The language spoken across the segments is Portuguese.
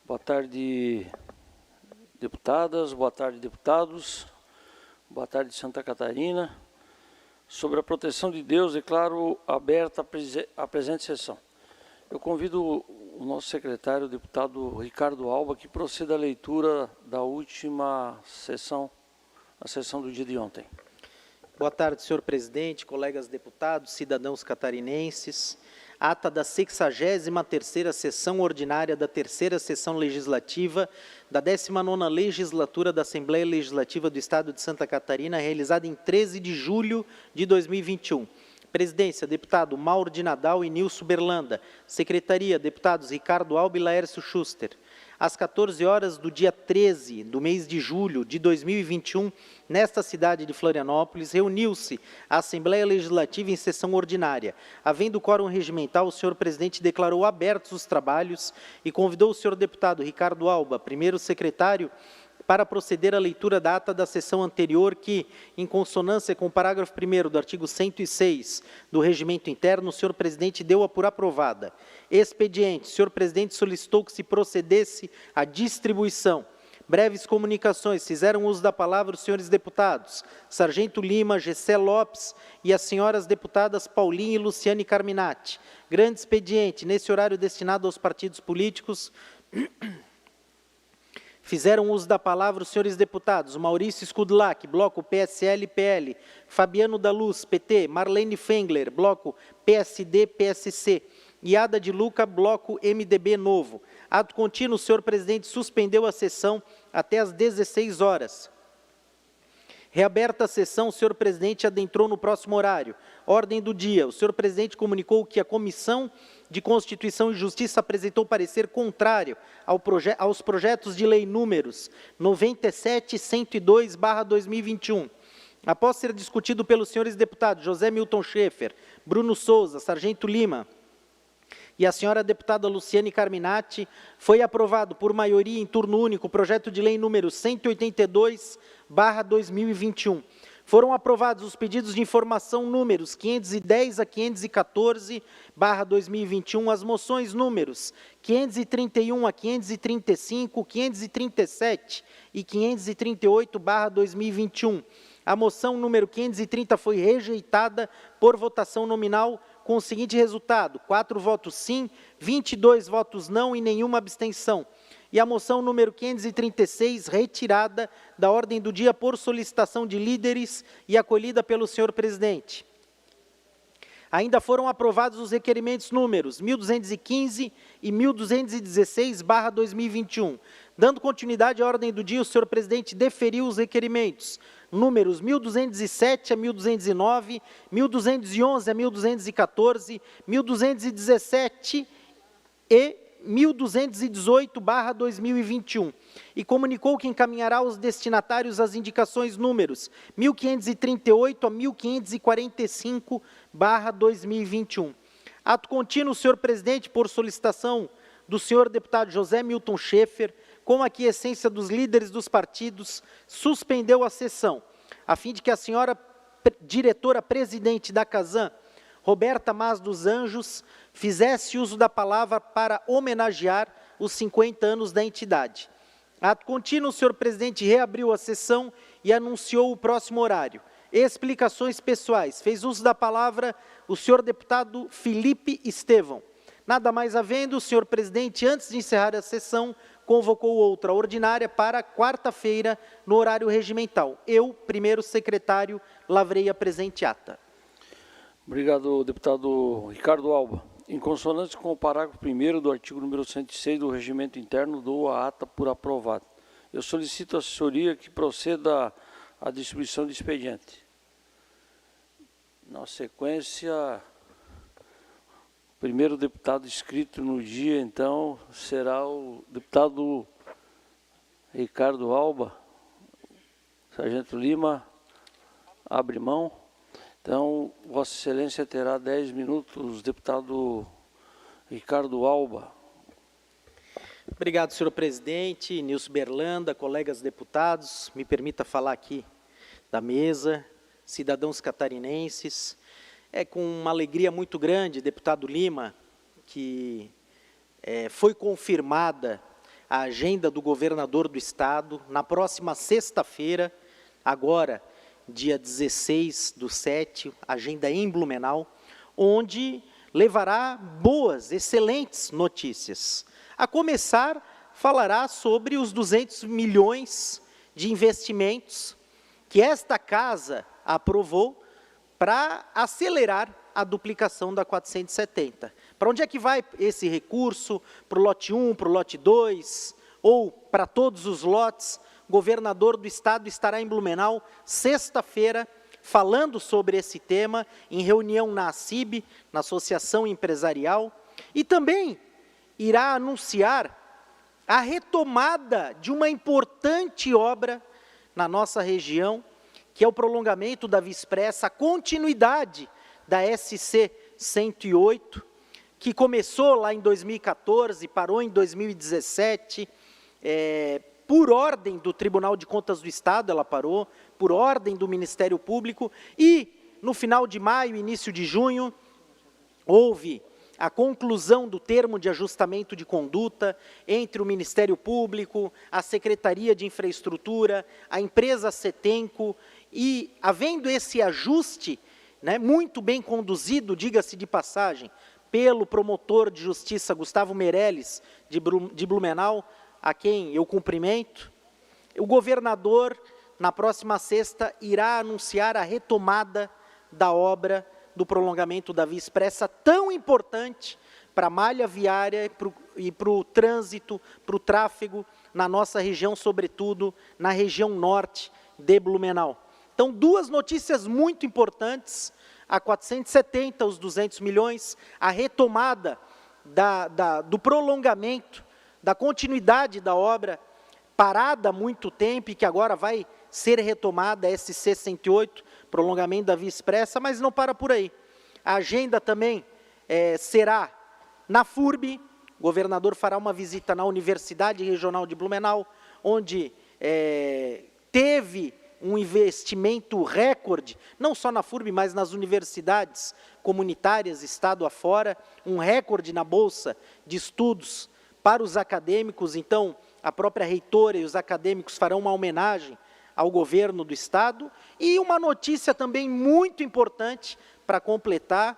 Boa tarde, deputadas, boa tarde, deputados, boa tarde, Santa Catarina. Sobre a proteção de Deus, declaro aberta a presente sessão. Eu convido o nosso secretário, o deputado Ricardo Alba, que proceda à leitura da última sessão, a sessão do dia de ontem. Boa tarde, senhor presidente, colegas deputados, cidadãos catarinenses. Ata da 63ª sessão ordinária da 3ª sessão legislativa da 19ª legislatura da Assembleia Legislativa do Estado de Santa Catarina, realizada em 13 de julho de 2021. Presidência, deputado Mauro de Nadal e Nilson Berlanda. Secretaria, deputados Ricardo Alba e Laércio Schuster. Às 14 horas do dia 13 do mês de julho de 2021, nesta cidade de Florianópolis, reuniu-se a Assembleia Legislativa em sessão ordinária. Havendo quórum regimental, o senhor presidente declarou abertos os trabalhos e convidou o senhor deputado Ricardo Alba, primeiro secretário, para proceder à leitura da ata da sessão anterior que, em consonância com o parágrafo 1º do artigo 106 do Regimento Interno, o senhor presidente deu-a por aprovada. Expediente, o senhor presidente solicitou que se procedesse à distribuição. Breves comunicações. Fizeram uso da palavra os senhores deputados Sargento Lima, Gessé Lopes e as senhoras deputadas Paulinha e Luciane Carminati. Grande expediente. Nesse horário destinado aos partidos políticos, fizeram uso da palavra os senhores deputados Maurício Skudlak, bloco PSL-PL, Fabiano da Luz, PT, Marlene Fengler, bloco PSD-PSC, e Ada de Luca, bloco MDB Novo. Ato contínuo, o senhor presidente suspendeu a sessão até às 16 horas. Reaberta a sessão, o senhor presidente adentrou no próximo horário. Ordem do dia. O senhor presidente comunicou que a Comissão de Constituição e Justiça apresentou parecer contrário aos projetos de lei números 97 e 102/2021. Após ser discutido pelos senhores deputados José Milton Schaeffer, Bruno Souza, Sargento Lima e a senhora deputada Luciane Carminati, foi aprovado por maioria em turno único o projeto de lei número 182/2021. Foram aprovados os pedidos de informação números 510 a 514/2021, as moções números 531 a 535, 537 e 538/2021. A moção número 530 foi rejeitada por votação nominal com o seguinte resultado: 4 votos sim, 22 votos não e nenhuma abstenção. E a moção número 536, retirada da ordem do dia por solicitação de líderes e acolhida pelo senhor presidente. Ainda foram aprovados os requerimentos números 1215 e 1216/2021. Dando continuidade à ordem do dia, o senhor presidente deferiu os requerimentos números 1207 a 1209, 1211 a 1214, 1217 e 1218/2021, e comunicou que encaminhará aos destinatários as indicações números 1538 a 1545/2021. Ato contínuo, senhor presidente, por solicitação do senhor deputado José Milton Schaeffer, com a aquiescência dos líderes dos partidos, suspendeu a sessão, a fim de que a senhora diretora-presidente da Casan, Roberta Mas dos Anjos, fizesse uso da palavra para homenagear os 50 anos da entidade. Ato contínuo, o senhor presidente reabriu a sessão e anunciou o próximo horário. Explicações pessoais. Fez uso da palavra o senhor deputado Felipe Estevão. Nada mais havendo, o senhor presidente, antes de encerrar a sessão, convocou outra ordinária para quarta-feira, no horário regimental. Eu, primeiro secretário, lavrei a presente ata. Obrigado, deputado Ricardo Alba. Em consonância com o parágrafo 1º do artigo número 106 do Regimento Interno, dou a ata por aprovada. Eu solicito à assessoria que proceda à distribuição de expediente. Na sequência, o primeiro deputado inscrito no dia, então, será o deputado Ricardo Alba. Sargento Lima, abre mão. Então, Vossa Excelência terá 10 minutos, deputado Ricardo Alba. Obrigado, senhor presidente, Nilson Berlanda, colegas deputados. Me permita falar aqui da mesa, cidadãos catarinenses. É com uma alegria muito grande, deputado Lima, que foi confirmada a agenda do governador do estado, na próxima sexta-feira, agora, dia 16/7, agenda em Blumenau, onde levará boas, excelentes notícias. A começar, falará sobre os 200 milhões de investimentos que esta casa aprovou para acelerar a duplicação da 470. Para onde é que vai esse recurso? Para o lote 1, para o lote 2, ou para todos os lotes? O governador do estado estará em Blumenau, sexta-feira, falando sobre esse tema, em reunião na ACIB, na Associação Empresarial, e também irá anunciar a retomada de uma importante obra na nossa região, que é o prolongamento da Via Expressa, a continuidade da SC 108, que começou lá em 2014, parou em 2017, por ordem do Tribunal de Contas do Estado, ela parou, por ordem do Ministério Público, e no final de maio, início de junho, houve a conclusão do termo de ajustamento de conduta entre o Ministério Público, a Secretaria de Infraestrutura, a empresa Setenco, e havendo esse ajuste, muito bem conduzido, diga-se de passagem, pelo promotor de justiça Gustavo Meirelles, de Blumenau, a quem eu cumprimento, o governador, na próxima sexta, irá anunciar a retomada da obra do prolongamento da Via Expressa, tão importante para a malha viária e para o trânsito, para o tráfego na nossa região, sobretudo na região norte de Blumenau. Então, duas notícias muito importantes: a 470, os 200 milhões, a retomada do prolongamento, da continuidade da obra, parada há muito tempo e que agora vai ser retomada, a SC 108, prolongamento da Via Expressa, mas não para por aí. A agenda também será na FURB, o governador fará uma visita na Universidade Regional de Blumenau, onde teve um investimento recorde, não só na FURB, mas nas universidades comunitárias, estado afora, um recorde na Bolsa de Estudos para os acadêmicos. Então, a própria reitora e os acadêmicos farão uma homenagem ao governo do estado. E uma notícia também muito importante para completar: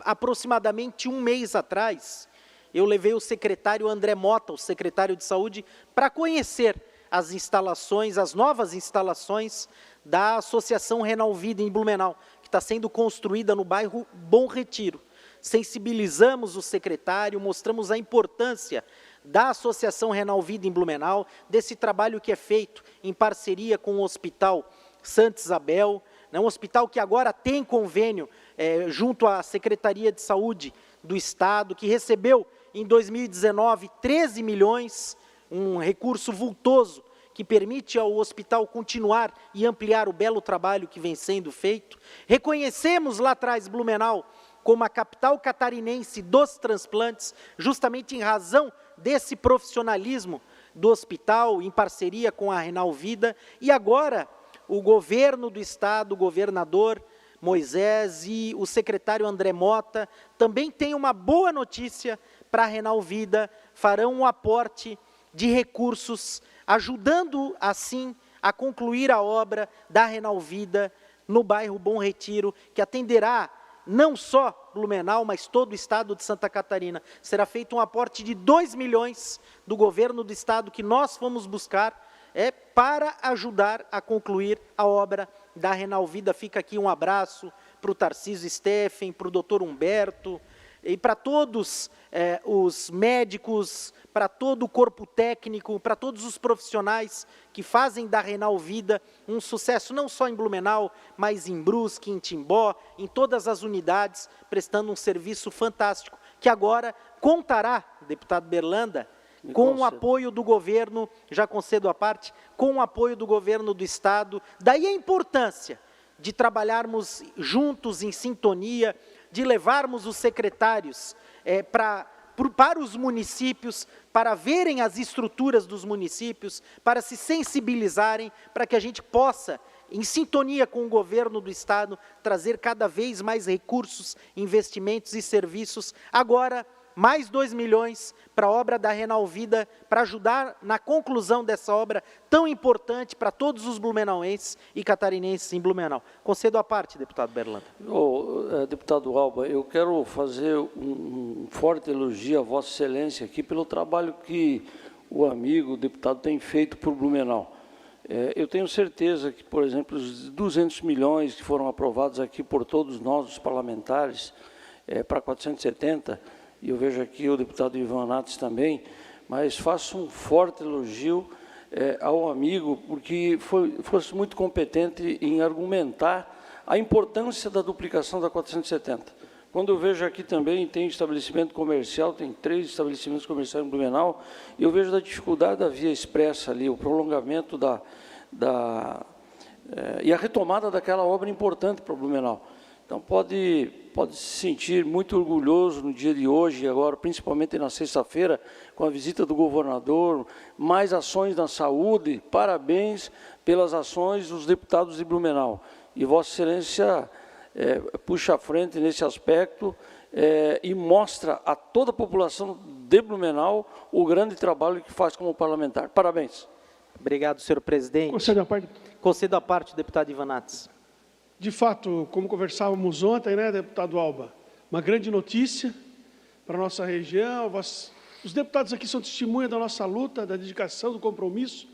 aproximadamente um mês atrás, eu levei o secretário André Mota, o secretário de Saúde, para conhecer as instalações, as novas instalações da Associação Renalvida em Blumenau, que está sendo construída no bairro Bom Retiro. Sensibilizamos o secretário, mostramos a importância da Associação Renalvida em Blumenau, desse trabalho que é feito em parceria com o Hospital Santa Isabel, um hospital que agora tem convênio junto à Secretaria de Saúde do Estado, que recebeu em 2019 13 milhões, um recurso vultoso que permite ao hospital continuar e ampliar o belo trabalho que vem sendo feito. Reconhecemos lá atrás Blumenau como a capital catarinense dos transplantes, justamente em razão desse profissionalismo do hospital, em parceria com a Renalvida, e agora o governo do estado, o governador Moisés e o secretário André Mota, também tem uma boa notícia para a Renalvida, farão um aporte de recursos, ajudando assim a concluir a obra da Renalvida no bairro Bom Retiro, que atenderá não só Blumenau, mas todo o estado de Santa Catarina. Será feito um aporte de 2 milhões do governo do estado, que nós fomos buscar, para ajudar a concluir a obra da Renalvida. Fica aqui um abraço para o Tarcísio Steffen, para o doutor Humberto, e para todos os médicos, para todo o corpo técnico, para todos os profissionais que fazem da Renalvida um sucesso, não só em Blumenau, mas em Brusque, em Timbó, em todas as unidades, prestando um serviço fantástico, que agora contará, deputado Berlanda, com o apoio do governo, já concedo a parte, com o apoio do governo do estado. Daí a importância de trabalharmos juntos, em sintonia, de levarmos os secretários para os municípios, para verem as estruturas dos municípios, para se sensibilizarem, para que a gente possa, em sintonia com o governo do estado, trazer cada vez mais recursos, investimentos e serviços, agora mais 2 milhões para a obra da Renalvida, para ajudar na conclusão dessa obra tão importante para todos os blumenauenses e catarinenses em Blumenau. Concedo a parte, deputado Berlanda. Deputado Alba, eu quero fazer um forte elogio a Vossa Excelência aqui pelo trabalho que o amigo, o deputado, tem feito por Blumenau. Eu tenho certeza que, por exemplo, os 200 milhões que foram aprovados aqui por todos nós, os parlamentares, para 470, e eu vejo aqui o deputado Ivan Nates também, mas faço um forte elogio ao amigo, porque fosse muito competente em argumentar a importância da duplicação da 470. Quando eu vejo aqui também, tem estabelecimento comercial, tem 3 estabelecimentos comerciais em Blumenau, eu vejo da dificuldade da via expressa ali, o prolongamento e a retomada daquela obra importante para Blumenau. Então, pode se sentir muito orgulhoso no dia de hoje, agora, principalmente na sexta-feira, com a visita do governador, mais ações na saúde, parabéns pelas ações dos deputados de Blumenau. E Vossa Excelência puxa à frente nesse aspecto e mostra a toda a população de Blumenau o grande trabalho que faz como parlamentar. Parabéns. Obrigado, senhor presidente. Concedo a parte. Concedo a parte, deputado Ivan Nates. De fato, como conversávamos ontem, né, deputado Alba, uma grande notícia para a nossa região. Os deputados aqui são testemunha da nossa luta, da dedicação, do compromisso,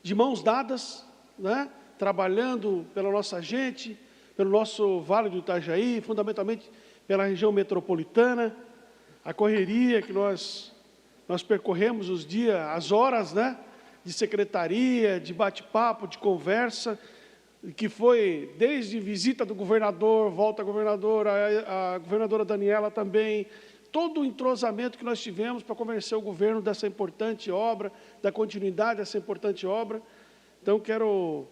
de mãos dadas, né, trabalhando pela nossa gente, pelo nosso Vale do Itajaí, fundamentalmente pela região metropolitana, a correria que nós percorremos os dias, as horas, né, de secretaria, de bate-papo, de conversa, que foi desde visita do governador, volta a governadora, a governadora Daniela também, todo o entrosamento que nós tivemos para convencer o governo dessa importante obra, da continuidade dessa importante obra. Então, quero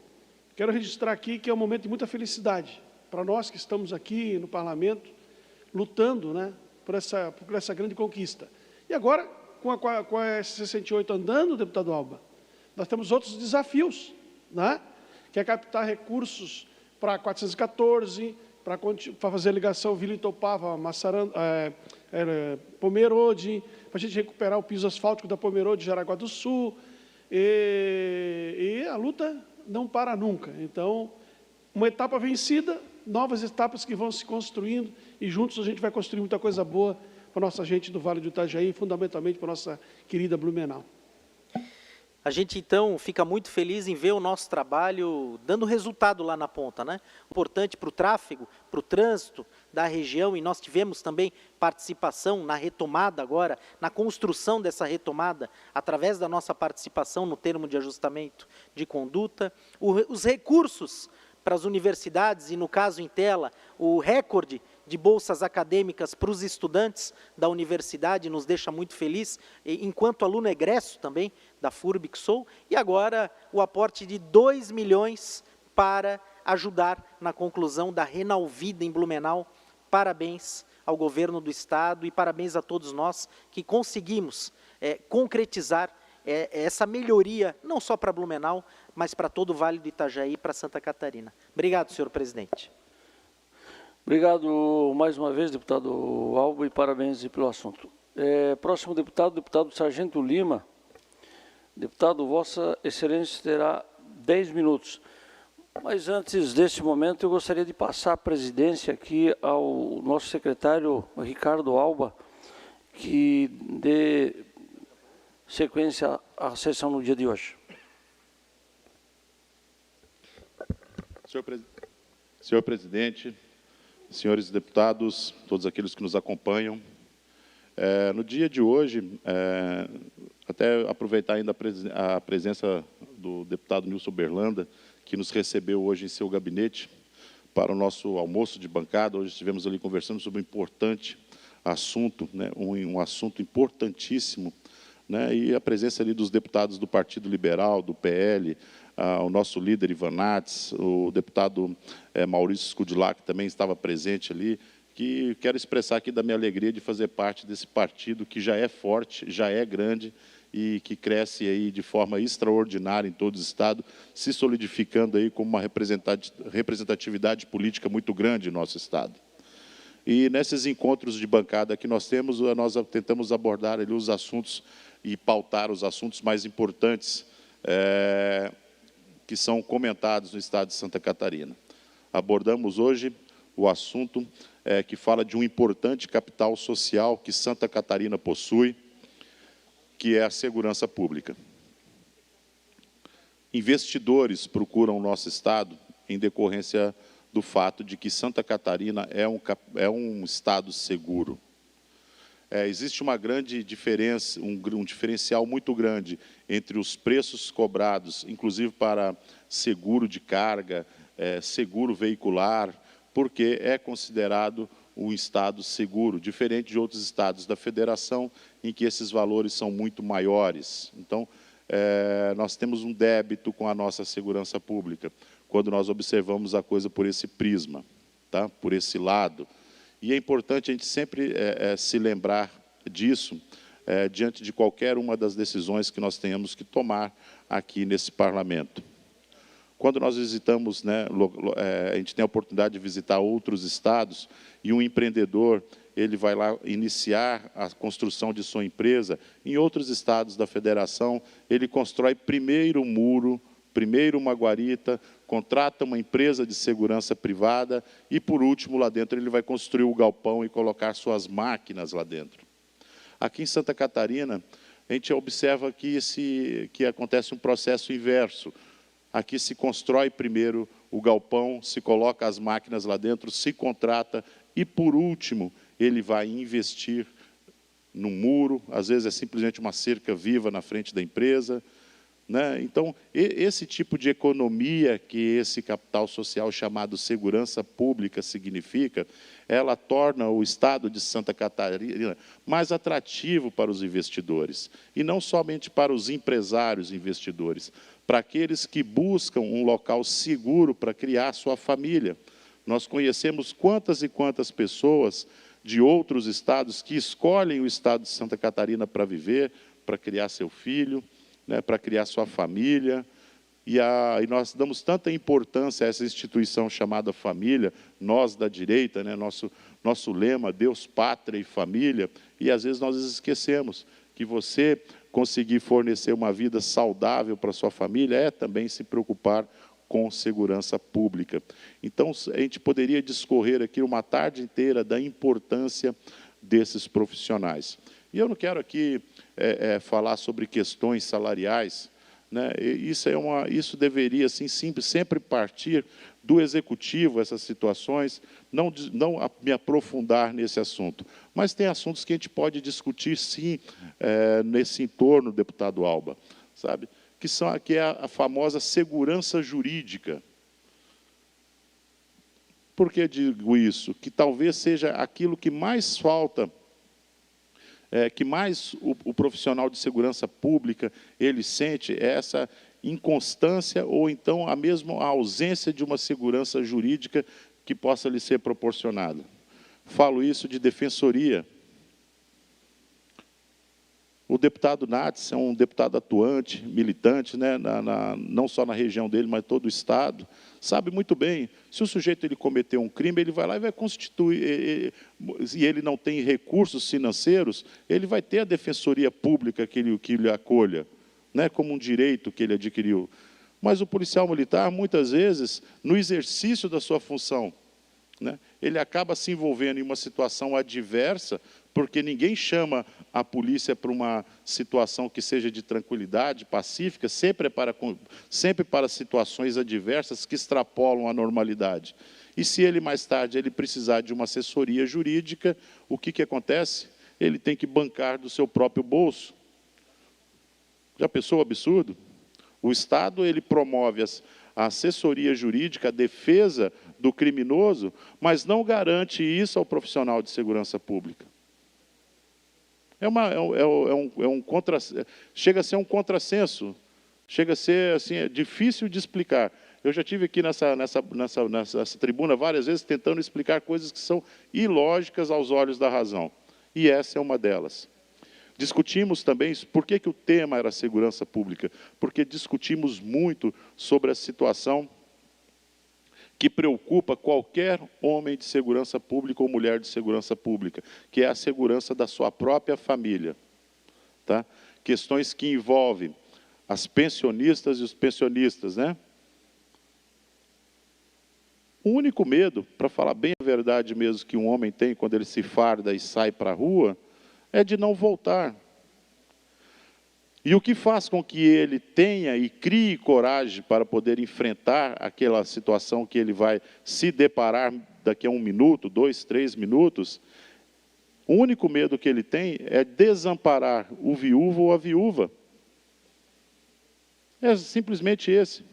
registrar aqui que é um momento de muita felicidade para nós que estamos aqui no parlamento, lutando, né, por essa grande conquista. E agora, com a S68 andando, deputado Alba, nós temos outros desafios, né, que é captar recursos para 414, para fazer a ligação Vila Itopava, Pomerode, para a gente recuperar o piso asfáltico da Pomerode, Jaraguá do Sul, e a luta não para nunca. Então, uma etapa vencida, novas etapas que vão se construindo, e juntos a gente vai construir muita coisa boa para a nossa gente do Vale do Itajaí, fundamentalmente para a nossa querida Blumenau. A gente, então, fica muito feliz em ver o nosso trabalho dando resultado lá na ponta, né? Importante para o tráfego, para o trânsito da região, e nós tivemos também participação na retomada agora, na construção dessa retomada, através da nossa participação no termo de ajustamento de conduta, os recursos para as universidades, e no caso em tela, o recorde de bolsas acadêmicas para os estudantes da universidade, nos deixa muito feliz, enquanto aluno egresso também da FURB que sou, e agora o aporte de 2 milhões para ajudar na conclusão da Renalvida em Blumenau. Parabéns ao governo do Estado e parabéns a todos nós que conseguimos concretizar essa melhoria, não só para Blumenau, mas para todo o Vale do Itajaí e para Santa Catarina. Obrigado, senhor presidente. Obrigado mais uma vez, deputado Alba, e parabéns pelo assunto. Próximo deputado, deputado Sargento Lima. Deputado, Vossa Excelência terá 10 minutos. Mas antes desse momento, eu gostaria de passar a presidência aqui ao nosso secretário Ricardo Alba, que dê sequência à sessão no dia de hoje. Senhor presidente, senhores deputados, todos aqueles que nos acompanham, no dia de hoje, até aproveitar ainda a presença do deputado Nilson Berlanda, que nos recebeu hoje em seu gabinete para o nosso almoço de bancada. Hoje estivemos ali conversando sobre um importante assunto, né, um assunto importantíssimo, né, e a presença ali dos deputados do Partido Liberal, do PL, o nosso líder Ivan Nates, o deputado Maurício Scudilá, que também estava presente ali, que quero expressar aqui da minha alegria de fazer parte desse partido que já é forte, já é grande e que cresce aí de forma extraordinária em todo o Estado, se solidificando aí como uma representatividade política muito grande em nosso Estado. E nesses encontros de bancada que nós temos, nós tentamos abordar ali os assuntos e pautar os assuntos mais importantes que são comentados no estado de Santa Catarina. Abordamos hoje o assunto que fala de um importante capital social que Santa Catarina possui, que é a segurança pública. Investidores procuram o nosso estado em decorrência do fato de que Santa Catarina é um estado seguro. Existe uma grande diferença, um diferencial muito grande entre os preços cobrados, inclusive para seguro de carga, seguro veicular, porque é considerado um estado seguro, diferente de outros estados da federação, em que esses valores são muito maiores. Então, nós temos um débito com a nossa segurança pública, quando nós observamos a coisa por esse prisma, tá? Por esse lado. E é importante a gente sempre se lembrar disso, diante de qualquer uma das decisões que nós tenhamos que tomar aqui nesse parlamento. Quando nós visitamos, né, a gente tem a oportunidade de visitar outros estados, e um empreendedor, ele vai lá iniciar a construção de sua empresa, em outros estados da federação, ele constrói primeiro um muro, primeiro uma guarita, contrata uma empresa de segurança privada e, por último, lá dentro, ele vai construir o galpão e colocar suas máquinas lá dentro. Aqui em Santa Catarina, a gente observa que acontece um processo inverso. Aqui se constrói primeiro o galpão, se coloca as máquinas lá dentro, se contrata e, por último, ele vai investir no muro, às vezes é simplesmente uma cerca viva na frente da empresa, né? Então, esse tipo de economia que esse capital social chamado segurança pública significa, ela torna o estado de Santa Catarina mais atrativo para os investidores, e não somente para os empresários investidores, para aqueles que buscam um local seguro para criar sua família. Nós conhecemos quantas e quantas pessoas de outros estados que escolhem o estado de Santa Catarina para viver, para criar seu filho, né, para criar sua família, e nós damos tanta importância a essa instituição chamada família, nós da direita, né, nosso lema, Deus, Pátria e Família, e às vezes nós esquecemos que você conseguir fornecer uma vida saudável para sua família é também se preocupar com segurança pública. Então, a gente poderia discorrer aqui uma tarde inteira da importância desses profissionais. E eu não quero aqui falar sobre questões salariais, né? Isso deveria, assim, sempre partir do executivo, essas situações, não me aprofundar nesse assunto. Mas tem assuntos que a gente pode discutir, sim, nesse entorno, deputado Alba, sabe? Que é a famosa segurança jurídica. Por que digo isso? Que talvez seja aquilo que mais falta, que mais o profissional de segurança pública ele sente, é essa inconstância ou então a ausência de uma segurança jurídica que possa lhe ser proporcionada. Falo isso de defensoria. O deputado Nats é um deputado atuante, militante, né, não só na região dele, mas todo o estado, sabe muito bem, se o sujeito ele cometeu um crime, ele vai lá e vai constituir, e ele não tem recursos financeiros, ele vai ter a defensoria pública que lhe acolha, né, como um direito que ele adquiriu. Mas o policial militar, muitas vezes, no exercício da sua função, né, ele acaba se envolvendo em uma situação adversa, porque ninguém chama a polícia para uma situação que seja de tranquilidade, pacífica, sempre para situações adversas que extrapolam a normalidade. E se ele, mais tarde, ele precisar de uma assessoria jurídica, o que acontece? Ele tem que bancar do seu próprio bolso. Já pensou o absurdo? O Estado ele promove a assessoria jurídica, a defesa do criminoso, mas não garante isso ao profissional de segurança pública. Chega a ser um contrassenso, chega a ser assim, difícil de explicar. Eu já estive aqui nessa tribuna várias vezes tentando explicar coisas que são ilógicas aos olhos da razão. E essa é uma delas. Discutimos também por que o tema era segurança pública, porque discutimos muito sobre a situação que preocupa qualquer homem de segurança pública ou mulher de segurança pública, que é a segurança da sua própria família. Tá? Questões que envolvem as pensionistas e os pensionistas, né? O único medo, para falar bem a verdade mesmo, que um homem tem quando ele se farda e sai para a rua, é de não voltar. E o que faz com que ele tenha e crie coragem para poder enfrentar aquela situação que ele vai se deparar daqui a 1 minuto, 2, 3 minutos, o único medo que ele tem é desamparar o viúvo ou a viúva. É simplesmente esse.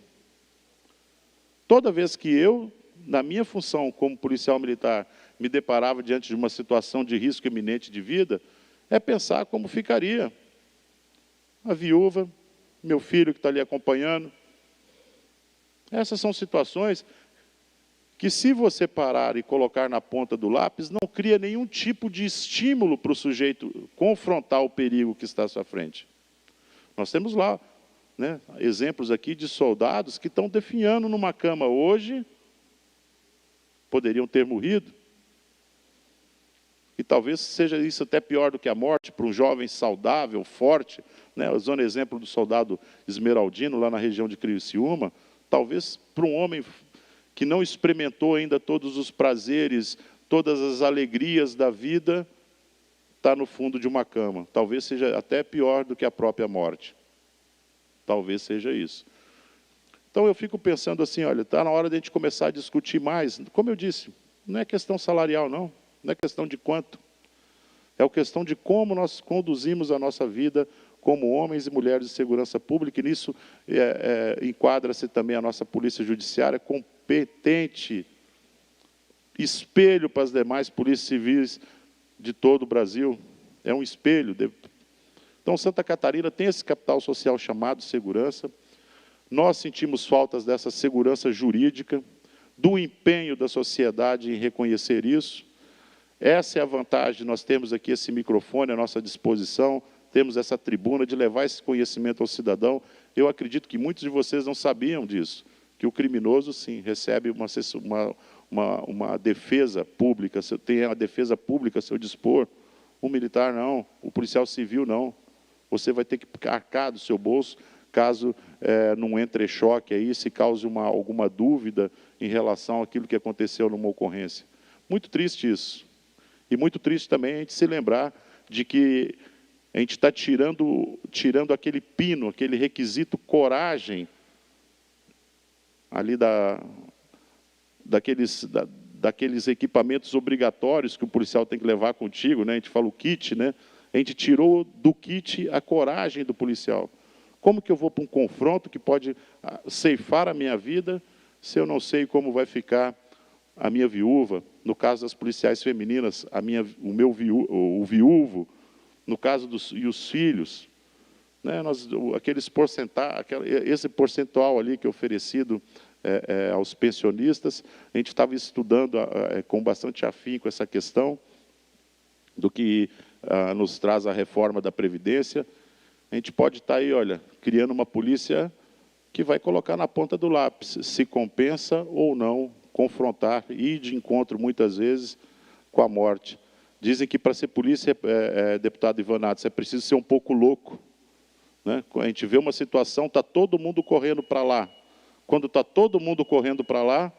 Toda vez que eu, na minha função como policial militar, me deparava diante de uma situação de risco iminente de vida, é pensar como ficaria a viúva, meu filho que está ali acompanhando. Essas são situações que, se você parar e colocar na ponta do lápis, não cria nenhum tipo de estímulo para o sujeito confrontar o perigo que está à sua frente. Nós temos lá, né, exemplos aqui de soldados que estão definhando numa cama hoje, poderiam ter morrido. E talvez seja isso até pior do que a morte para um jovem saudável, forte, né? Usando o exemplo do soldado Esmeraldino, lá na região de Criciúma, talvez para um homem que não experimentou ainda todos os prazeres, todas as alegrias da vida, está no fundo de uma cama. Talvez seja até pior do que a própria morte. Talvez seja isso. Então eu fico pensando assim, olha, está na hora de a gente começar a discutir mais. Como eu disse, não é questão salarial, não. Não é questão de quanto. É a questão de como nós conduzimos a nossa vida como homens e mulheres de segurança pública, e nisso enquadra-se também a nossa polícia judiciária competente, espelho para as demais polícias civis de todo o Brasil. É um espelho. Então, Santa Catarina tem esse capital social chamado segurança. Nós sentimos faltas dessa segurança jurídica, do empenho da sociedade em reconhecer isso. Essa é a vantagem, nós temos aqui esse microfone à nossa disposição, temos essa tribuna de levar esse conhecimento ao cidadão. Eu acredito que muitos de vocês não sabiam disso, que o criminoso, sim, recebe uma defesa pública, tem a defesa pública a seu dispor. O militar não, o policial civil não. Você vai ter que arcar do seu bolso, caso num entrechoque aí, se cause alguma dúvida em relação àquilo que aconteceu numa ocorrência. Muito triste isso. E muito triste também a gente se lembrar de que a gente está tirando aquele pino, aquele requisito coragem, ali daqueles equipamentos obrigatórios que o policial tem que levar contigo, né? A gente fala o kit, né? A gente tirou do kit a coragem do policial. Como que eu vou para um confronto que pode ceifar a minha vida se eu não sei como vai ficar a minha viúva, no caso das policiais femininas, o viúvo, no caso e os filhos, né? Esse percentual ali que é oferecido aos pensionistas, a gente estava estudando com bastante afinco essa questão do que nos traz a reforma da Previdência. A gente pode estar aí, olha, criando uma polícia que vai colocar na ponta do lápis se compensa ou não confrontar e ir de encontro, muitas vezes, com a morte. Dizem que para ser polícia, deputado Ivanato, é preciso ser um pouco louco, né? A gente vê uma situação, está todo mundo correndo para lá. Quando está todo mundo correndo para lá,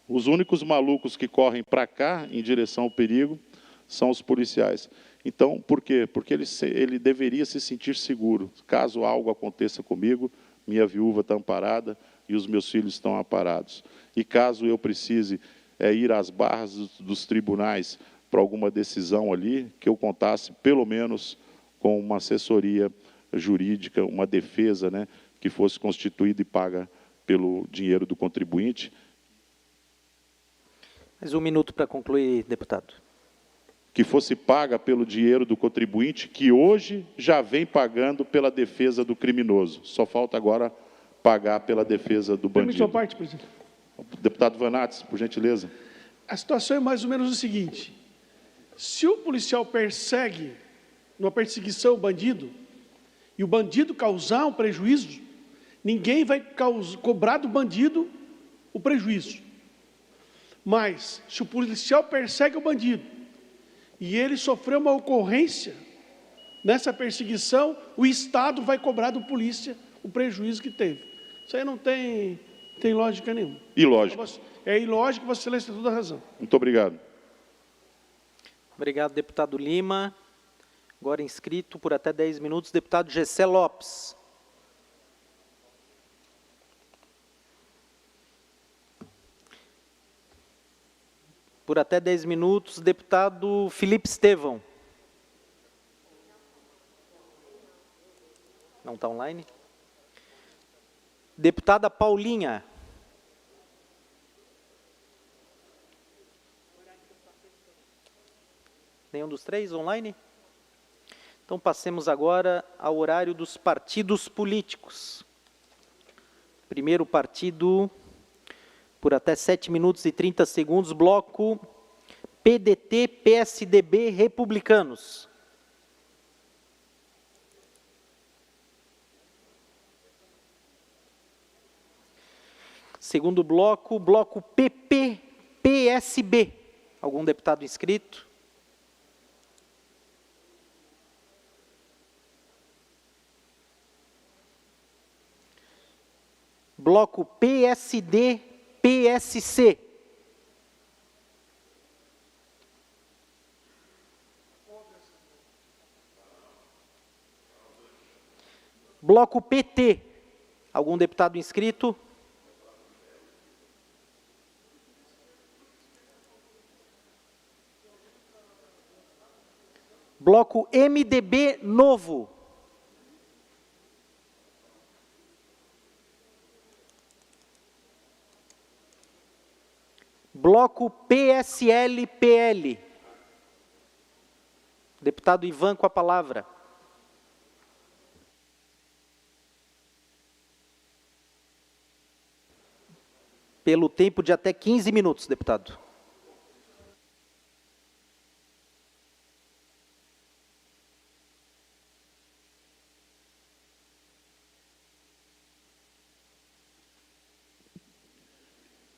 os únicos malucos que correm para cá, em direção ao perigo, são os policiais. Então, por quê? Porque ele deveria se sentir seguro. Caso algo aconteça comigo, minha viúva está amparada e os meus filhos estão amparados. E caso eu precise ir às barras dos tribunais para alguma decisão ali, que eu contasse pelo menos com uma assessoria jurídica, uma defesa, né, que fosse constituída e paga pelo dinheiro do contribuinte. Mais 1 minuto para concluir, deputado. Que fosse paga pelo dinheiro do contribuinte, que hoje já vem pagando pela defesa do criminoso. Só falta agora pagar pela defesa do bandido. Permite sua parte, presidente. Deputado Vanates, por gentileza. A situação é mais ou menos o seguinte: se o policial persegue, numa perseguição, o bandido, e o bandido causar um prejuízo, ninguém vai cobrar do bandido o prejuízo. Mas, se o policial persegue o bandido e ele sofreu uma ocorrência nessa perseguição, o Estado vai cobrar do polícia o prejuízo que teve. Isso aí não tem lógica nenhuma. Ilógico. É ilógico, Vossa Excelência tem toda a razão. Muito obrigado. Obrigado, deputado Lima. Agora inscrito por até 10 minutos, deputado Gessé Lopes. Por até 10 minutos, deputado Felipe Estevão. Não está online? Deputada Paulinha. Nenhum dos três online? Então, passemos agora ao horário dos partidos políticos. Primeiro partido, por até 7 minutos e 30 segundos, bloco PDT, PSDB, Republicanos. Segundo bloco, bloco PP, PSB. Algum deputado inscrito? Bloco PSD, PSC. Bloco PT. Algum deputado inscrito? Bloco MDB Novo. Bloco PSL-PL. Deputado Ivan com a palavra. Pelo tempo de até 15 minutos, deputado.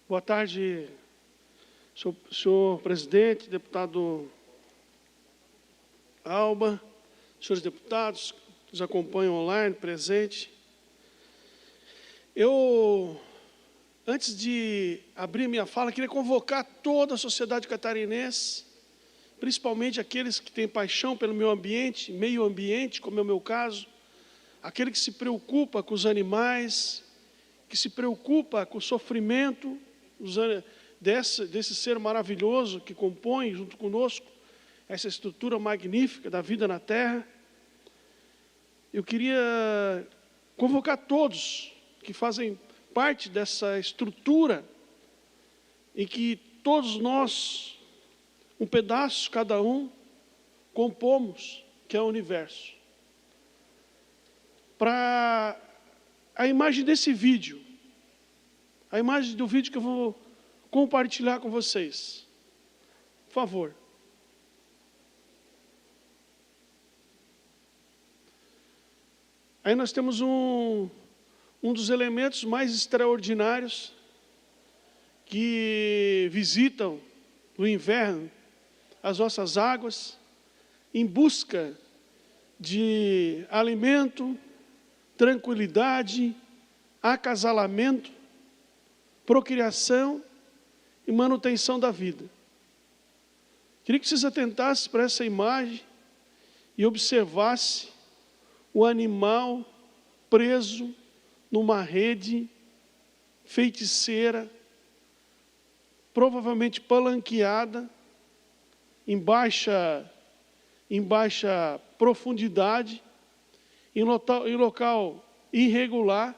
Boa tarde, senhor presidente, deputado Alba, senhores deputados que nos acompanham online, presente. Antes de abrir minha fala, queria convocar toda a sociedade catarinense, principalmente aqueles que têm paixão pelo meio ambiente, como é o meu caso, aquele que se preocupa com os animais, que se preocupa com o sofrimento desse ser maravilhoso que compõe, junto conosco, essa estrutura magnífica da vida na Terra. Eu queria convocar todos que fazem parte dessa estrutura em que todos nós, um pedaço cada um, compomos, que é o universo. Para a imagem desse vídeo, a imagem do vídeo que eu vou compartilhar com vocês. Por favor. Aí nós temos um dos elementos mais extraordinários que visitam no inverno as nossas águas em busca de alimento, tranquilidade, acasalamento, procriação e manutenção da vida. Queria que vocês atentassem para essa imagem e observassem o animal preso numa rede feiticeira, provavelmente palanqueada, em baixa profundidade, em local irregular,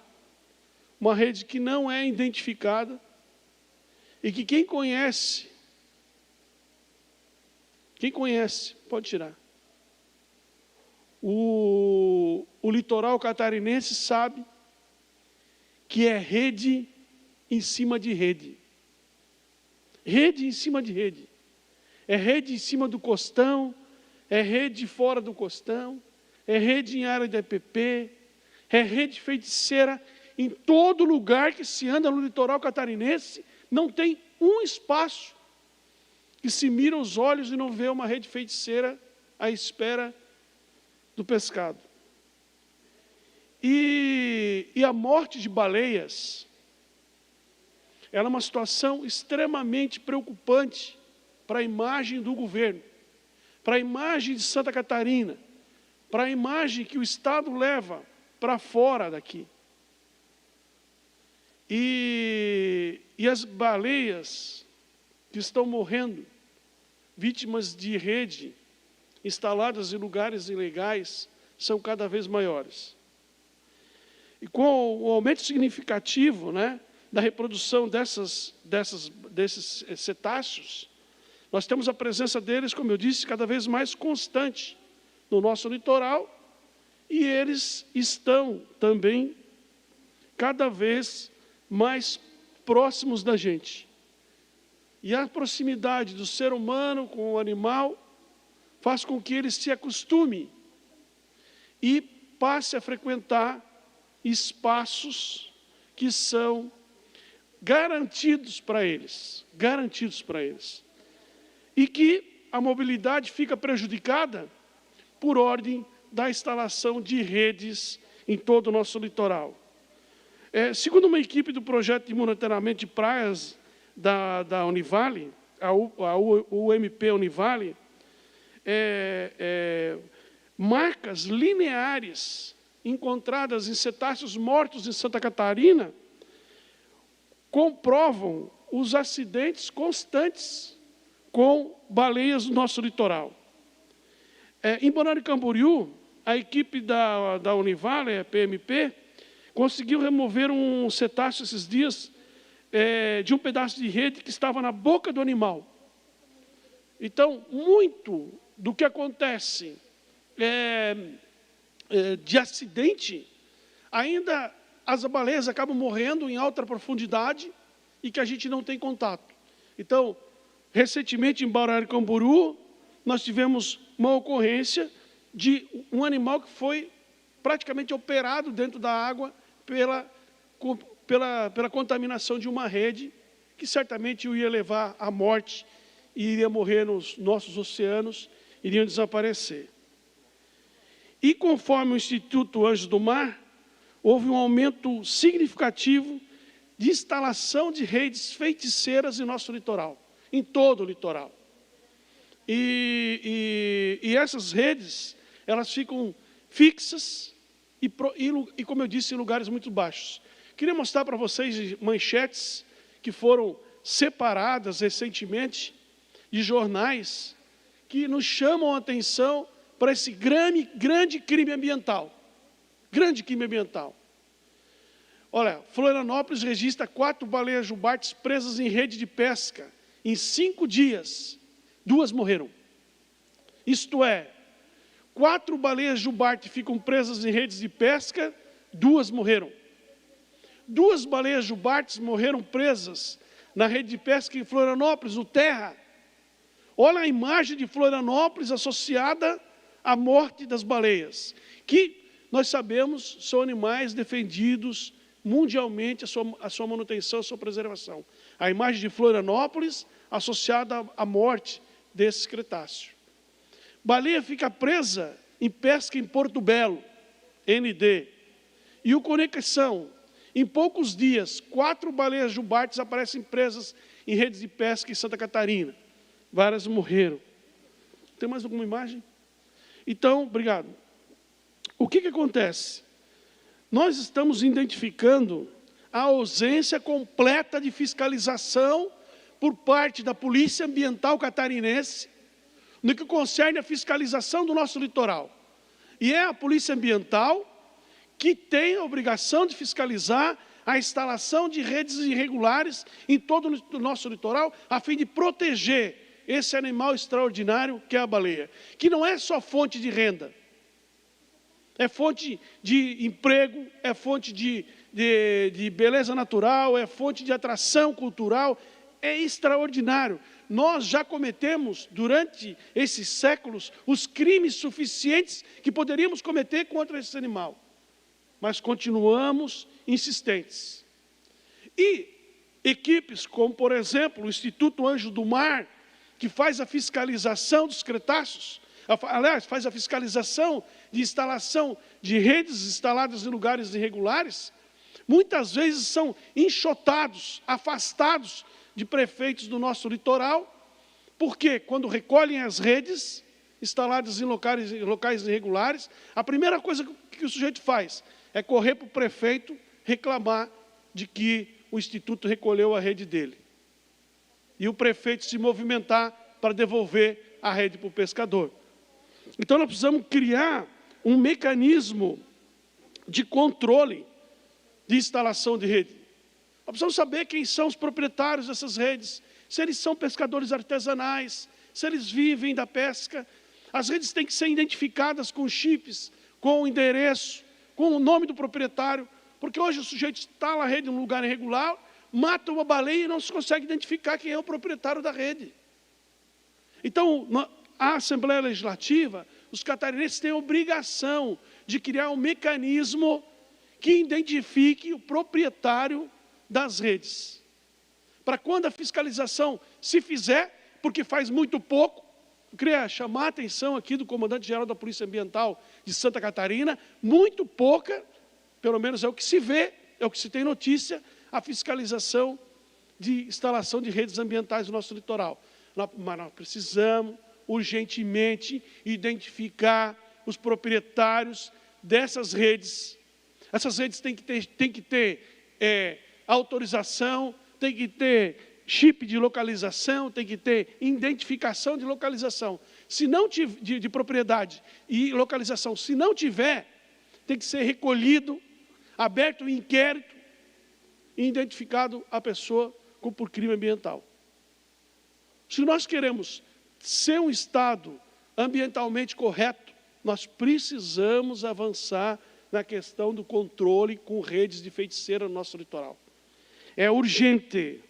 uma rede que não é identificada e que quem conhece, pode tirar. O litoral catarinense sabe que é rede em cima de rede. Rede em cima de rede. É rede em cima do costão, é rede fora do costão, é rede em área de EPP, é rede feiticeira em todo lugar que se anda no litoral catarinense, não tem um espaço que se mira os olhos e não vê uma rede feiticeira à espera do pescado. E a morte de baleias, ela é uma situação extremamente preocupante para a imagem do governo, para a imagem de Santa Catarina, para a imagem que o Estado leva para fora daqui. E as baleias que estão morrendo, vítimas de rede, instaladas em lugares ilegais, são cada vez maiores. E com o aumento significativo, né, da reprodução desses cetáceos, nós temos a presença deles, como eu disse, cada vez mais constante no nosso litoral, e eles estão também cada vez mais próximos da gente. E a proximidade do ser humano com o animal faz com que ele se acostume e passe a frequentar espaços que são garantidos para eles, e que a mobilidade fica prejudicada por ordem da instalação de redes em todo o nosso litoral. Segundo uma equipe do projeto de monitoramento de praias da Univale, a UMP Univale, marcas lineares encontradas em cetáceos mortos em Santa Catarina comprovam os acidentes constantes com baleias no nosso litoral. Em Balneário Camboriú, a equipe da Univale, a PMP, conseguiu remover um cetáceo esses dias de um pedaço de rede que estava na boca do animal. Então, muito do que acontece de acidente, ainda as baleias acabam morrendo em alta profundidade e que a gente não tem contato. Então, recentemente em Balneário Camboriú, nós tivemos uma ocorrência de um animal que foi praticamente operado dentro da água pela contaminação de uma rede, que certamente o ia levar à morte e iria morrer nos nossos oceanos, iriam desaparecer. E conforme o Instituto Anjos do Mar, houve um aumento significativo de instalação de redes feiticeiras em nosso litoral, em todo o litoral. E essas redes, elas ficam fixas e, como eu disse, em lugares muito baixos. Queria mostrar para vocês manchetes que foram separadas recentemente de jornais que nos chamam a atenção para esse grande crime ambiental. Grande crime ambiental. Olha, Florianópolis registra 4 baleias jubartes presas em rede de pesca. Em 5 dias, 2 morreram. Isto é, 4 baleias jubarte ficam presas em redes de pesca, 2 morreram. 2 baleias jubartes morreram presas na rede de pesca em Florianópolis, no Terra. Olha a imagem de Florianópolis associada à morte das baleias, que nós sabemos são animais defendidos mundialmente, a sua manutenção, a sua preservação. A imagem de Florianópolis associada à morte desse cretáceo. Baleia fica presa em pesca em Porto Belo, ND. E o Conexão, em poucos dias, 4 baleias jubartes aparecem presas em redes de pesca em Santa Catarina. Várias morreram. Tem mais alguma imagem? Então, obrigado. O que acontece? Nós estamos identificando a ausência completa de fiscalização por parte da Polícia Ambiental Catarinense no que concerne a fiscalização do nosso litoral. E é a Polícia Ambiental que tem a obrigação de fiscalizar a instalação de redes irregulares em todo o nosso litoral, a fim de proteger esse animal extraordinário que é a baleia, que não é só fonte de renda, é fonte de emprego, é fonte de beleza natural, é fonte de atração cultural, é extraordinário. Nós já cometemos, durante esses séculos, os crimes suficientes que poderíamos cometer contra esse animal, mas continuamos insistentes. E equipes como, por exemplo, o Instituto Anjo do Mar, que faz a fiscalização dos cretáceos, aliás, faz a fiscalização de instalação de redes instaladas em lugares irregulares, muitas vezes são enxotados, afastados de prefeitos do nosso litoral, porque quando recolhem as redes instaladas em locais irregulares, a primeira coisa que o sujeito faz é correr para o prefeito reclamar de que o Instituto recolheu a rede dele. E o prefeito se movimentar para devolver a rede para o pescador. Então, nós precisamos criar um mecanismo de controle de instalação de rede. Nós precisamos saber quem são os proprietários dessas redes, se eles são pescadores artesanais, se eles vivem da pesca. As redes têm que ser identificadas com chips, com o endereço, com o nome do proprietário, porque hoje o sujeito instala a rede em um lugar irregular, mata uma baleia e não se consegue identificar quem é o proprietário da rede. Então, a Assembleia Legislativa, os catarinenses têm a obrigação de criar um mecanismo que identifique o proprietário das redes. Para quando a fiscalização se fizer, porque faz muito pouco, eu queria chamar a atenção aqui do comandante-geral da Polícia Ambiental de Santa Catarina, muito pouca, pelo menos é o que se vê, é o que se tem notícia, a fiscalização de instalação de redes ambientais no nosso litoral. Mas nós precisamos, urgentemente, identificar os proprietários dessas redes. Essas redes têm que ter autorização, tem que ter chip de localização, tem que ter identificação de localização. Se não de propriedade e localização, se não tiver, tem que ser recolhido, aberto um inquérito e identificado a pessoa por crime ambiental. Se nós queremos ser um Estado ambientalmente correto, nós precisamos avançar na questão do controle com redes de feiticeira no nosso litoral. É urgente.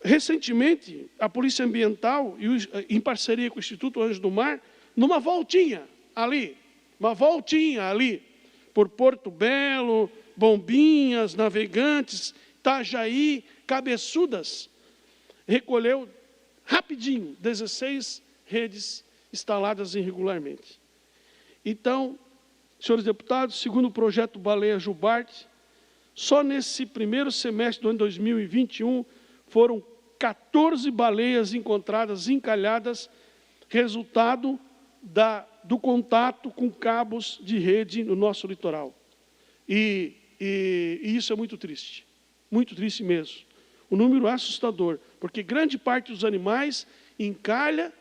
Recentemente, a Polícia Ambiental, em parceria com o Instituto Anjo do Mar, numa voltinha ali, por Porto Belo, Bombinhas, Navegantes, Itajaí, Cabeçudas, recolheu rapidinho 16 redes instaladas irregularmente. Então, senhores deputados, segundo o projeto Baleia Jubarte, só nesse primeiro semestre do ano 2021 foram 14 baleias encontradas encalhadas, resultado do contato com cabos de rede no nosso litoral. E isso é muito triste mesmo. O número é assustador, porque grande parte dos animais encalha,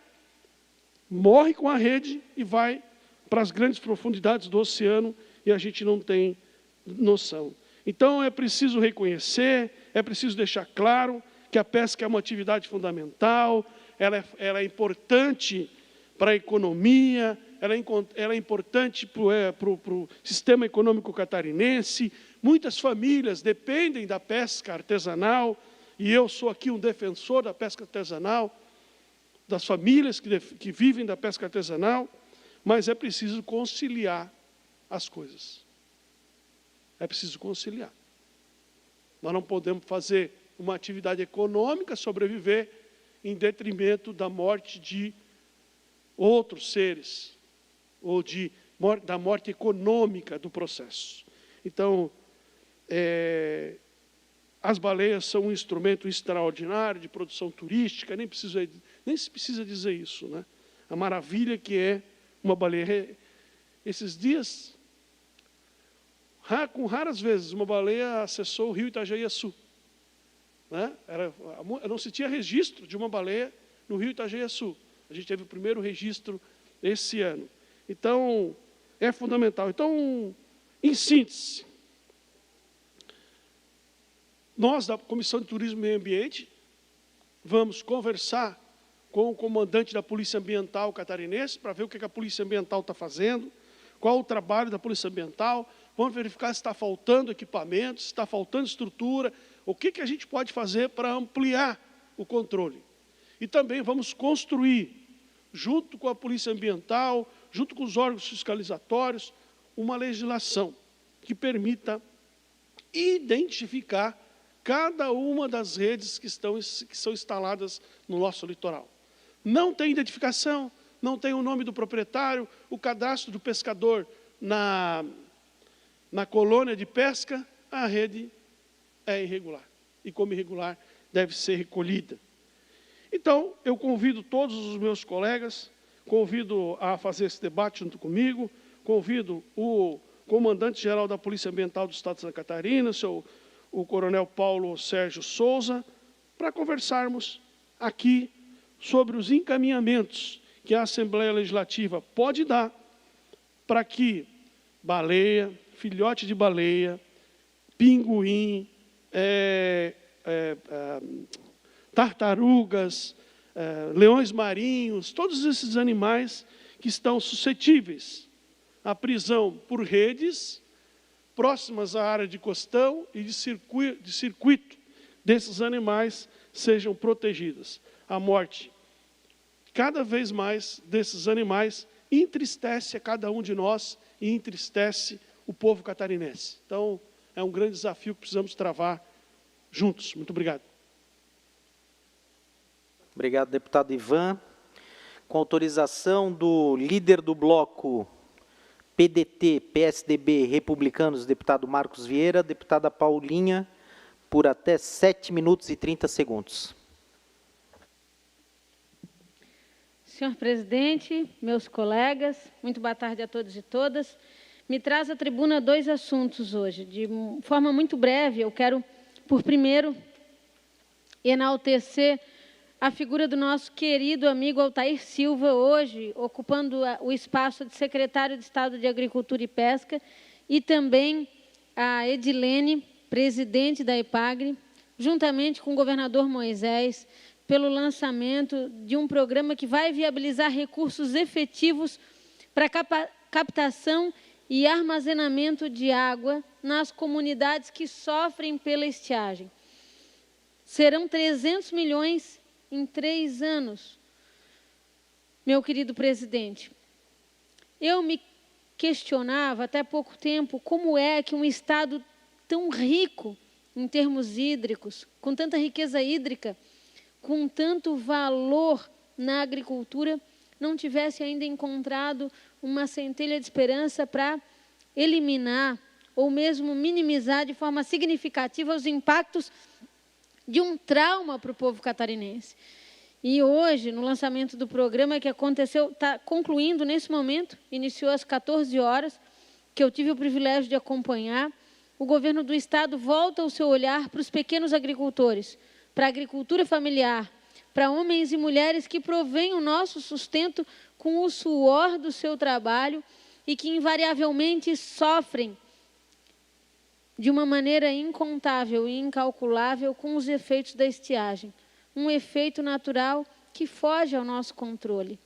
morre com a rede e vai para as grandes profundidades do oceano e a gente não tem noção. Então, é preciso reconhecer, é preciso deixar claro que a pesca é uma atividade fundamental, ela é importante para a economia, ela é importante para o sistema econômico catarinense. Muitas famílias dependem da pesca artesanal, e eu sou aqui um defensor da pesca artesanal, das famílias que vivem da pesca artesanal, mas é preciso conciliar as coisas. É preciso conciliar. Nós não podemos fazer uma atividade econômica, sobreviver, em detrimento da morte de outros seres, ou da morte econômica do processo. Então, as baleias são um instrumento extraordinário de produção turística, nem se precisa dizer isso, né? A maravilha que é uma baleia. Esses dias, com raras vezes, uma baleia acessou o rio Itajaiaçu. Né? Não se tinha registro de uma baleia no rio Itajaiaçu. A gente teve o primeiro registro esse ano. Então, é fundamental. Então, em síntese, nós, da Comissão de Turismo e Meio Ambiente, vamos conversar com o comandante da Polícia Ambiental catarinense para ver o que a Polícia Ambiental está fazendo, qual o trabalho da Polícia Ambiental, vamos verificar se está faltando equipamento, se está faltando estrutura, o que a gente pode fazer para ampliar o controle. E também vamos construir, junto com a Polícia Ambiental, junto com os órgãos fiscalizatórios, uma legislação que permita identificar cada uma das redes que são instaladas no nosso litoral. Não tem identificação, não tem o nome do proprietário, o cadastro do pescador na colônia de pesca, a rede é irregular. E como irregular, deve ser recolhida. Então, eu convido todos os meus colegas, convido a fazer esse debate junto comigo, convido o comandante-geral da Polícia Ambiental do Estado de Santa Catarina, o coronel Paulo Sérgio Souza, para conversarmos aqui sobre os encaminhamentos que a Assembleia Legislativa pode dar para que baleia, filhote de baleia, pinguim, tartarugas, leões marinhos, todos esses animais que estão suscetíveis à prisão por redes próximas à área de costão e de circuito desses animais sejam protegidas. A morte, cada vez mais, desses animais entristece a cada um de nós e entristece o povo catarinense. Então, é um grande desafio que precisamos travar juntos. Muito obrigado. Obrigado, deputado Ivan. Com autorização do líder do bloco PDT, PSDB, Republicanos, deputado Marcos Vieira, deputada Paulinha, por até 7 minutos e 30 segundos. Senhor presidente, meus colegas, muito boa tarde a todos e todas. Me traz à tribuna 2 assuntos hoje. De forma muito breve, eu quero, por primeiro, enaltecer a figura do nosso querido amigo Altair Silva, hoje ocupando o espaço de secretário de Estado de Agricultura e Pesca, e também a Edilene, presidente da EPAGRE, juntamente com o governador Moisés, pelo lançamento de um programa que vai viabilizar recursos efetivos para captação e armazenamento de água nas comunidades que sofrem pela estiagem. Serão 300 milhões em 3 anos, meu querido presidente. Eu me questionava até pouco tempo como é que um estado tão rico em termos hídricos, com tanta riqueza hídrica, com tanto valor na agricultura, não tivesse ainda encontrado uma centelha de esperança para eliminar ou mesmo minimizar de forma significativa os impactos de um trauma para o povo catarinense. E hoje, no lançamento do programa que aconteceu, está concluindo nesse momento, iniciou às 14 horas, que eu tive o privilégio de acompanhar, o governo do estado volta o seu olhar para os pequenos agricultores, para a agricultura familiar, para homens e mulheres que provêm o nosso sustento com o suor do seu trabalho e que invariavelmente sofrem de uma maneira incontável e incalculável com os efeitos da estiagem. Um efeito natural que foge ao nosso controle.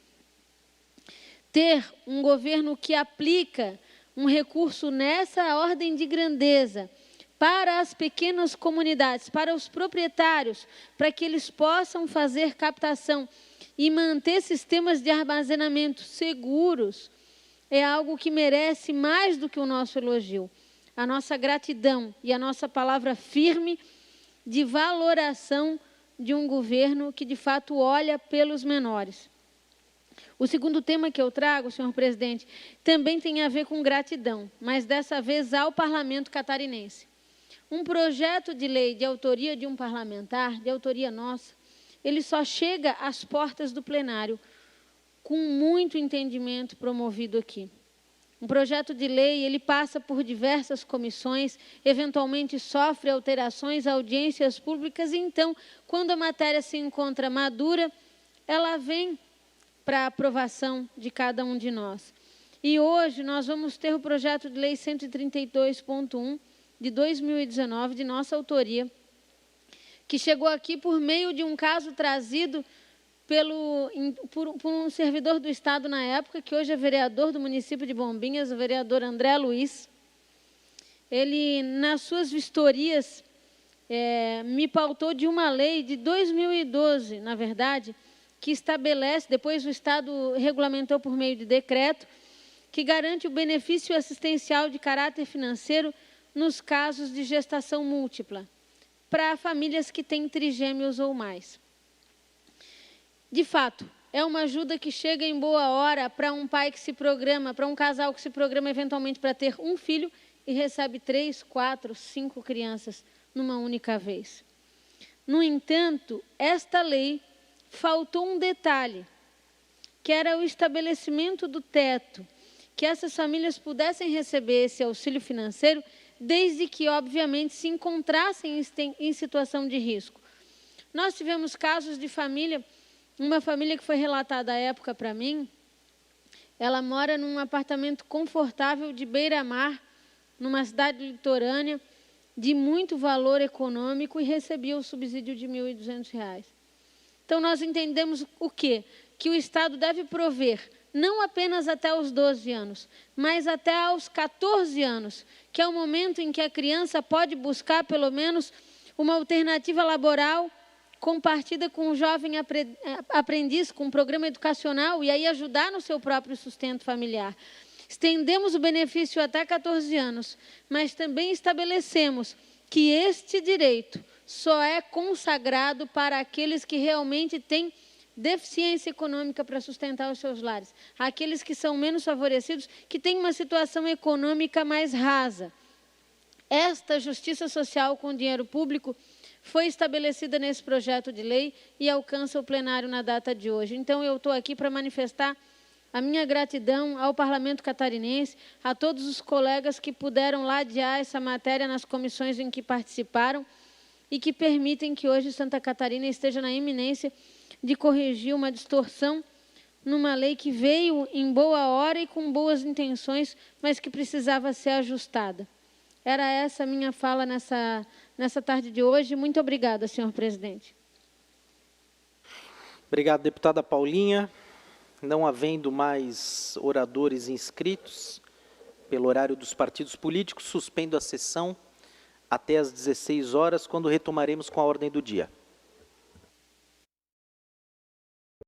Ter um governo que aplica um recurso nessa ordem de grandeza para as pequenas comunidades, para os proprietários, para que eles possam fazer captação e manter sistemas de armazenamento seguros, é algo que merece mais do que o nosso elogio. A nossa gratidão e a nossa palavra firme de valoração de um governo que, de fato, olha pelos menores. O segundo tema que eu trago, senhor presidente, também tem a ver com gratidão, mas dessa vez ao parlamento catarinense. Um projeto de lei de autoria de um parlamentar, de autoria nossa, ele só chega às portas do plenário com muito entendimento promovido aqui. Um projeto de lei, ele passa por diversas comissões, eventualmente sofre alterações, audiências públicas, e então, quando a matéria se encontra madura, ela vem para a aprovação de cada um de nós. E hoje nós vamos ter o projeto de lei 132.1 de 2019, de nossa autoria, que chegou aqui por meio de um caso trazido por um servidor do Estado na época, que hoje é vereador do município de Bombinhas, o vereador André Luiz. Ele, nas suas vistorias, me pautou de uma lei de 2012, na verdade, que estabelece, depois o Estado regulamentou por meio de decreto, que garante o benefício assistencial de caráter financeiro nos casos de gestação múltipla, para famílias que têm trigêmeos ou mais. De fato, é uma ajuda que chega em boa hora para um pai que se programa, para um casal que se programa eventualmente para ter um filho e recebe 3, 4, 5 crianças numa única vez. No entanto, esta lei faltou um detalhe, que era o estabelecimento do teto, que essas famílias pudessem receber esse auxílio financeiro, desde que, obviamente, se encontrassem em situação de risco. Nós tivemos casos de família, uma família que foi relatada à época para mim, ela mora num apartamento confortável de beira-mar, numa cidade litorânea, de muito valor econômico e recebia o subsídio de R$ 1.200. Então, nós entendemos o quê? Que o Estado deve prover, não apenas até os 12 anos, mas até aos 14 anos, que é o momento em que a criança pode buscar, pelo menos, uma alternativa laboral compartida com um jovem aprendiz, com um programa educacional, e aí ajudar no seu próprio sustento familiar. Estendemos o benefício até 14 anos, mas também estabelecemos que este direito só é consagrado para aqueles que realmente têm deficiência econômica para sustentar os seus lares, aqueles que são menos favorecidos, que têm uma situação econômica mais rasa. Esta justiça social com dinheiro público foi estabelecida nesse projeto de lei e alcança o plenário na data de hoje. Então, eu estou aqui para manifestar a minha gratidão ao Parlamento Catarinense, a todos os colegas que puderam ladear essa matéria nas comissões em que participaram e que permitem que hoje Santa Catarina esteja na iminência de corrigir uma distorção numa lei que veio em boa hora e com boas intenções, mas que precisava ser ajustada. Era essa a minha fala nessa tarde de hoje. Muito obrigada, senhor presidente. Obrigado, deputada Paulinha. Não havendo mais oradores inscritos, pelo horário dos partidos políticos, suspendo a sessão até às 16 horas, quando retomaremos com a ordem do dia.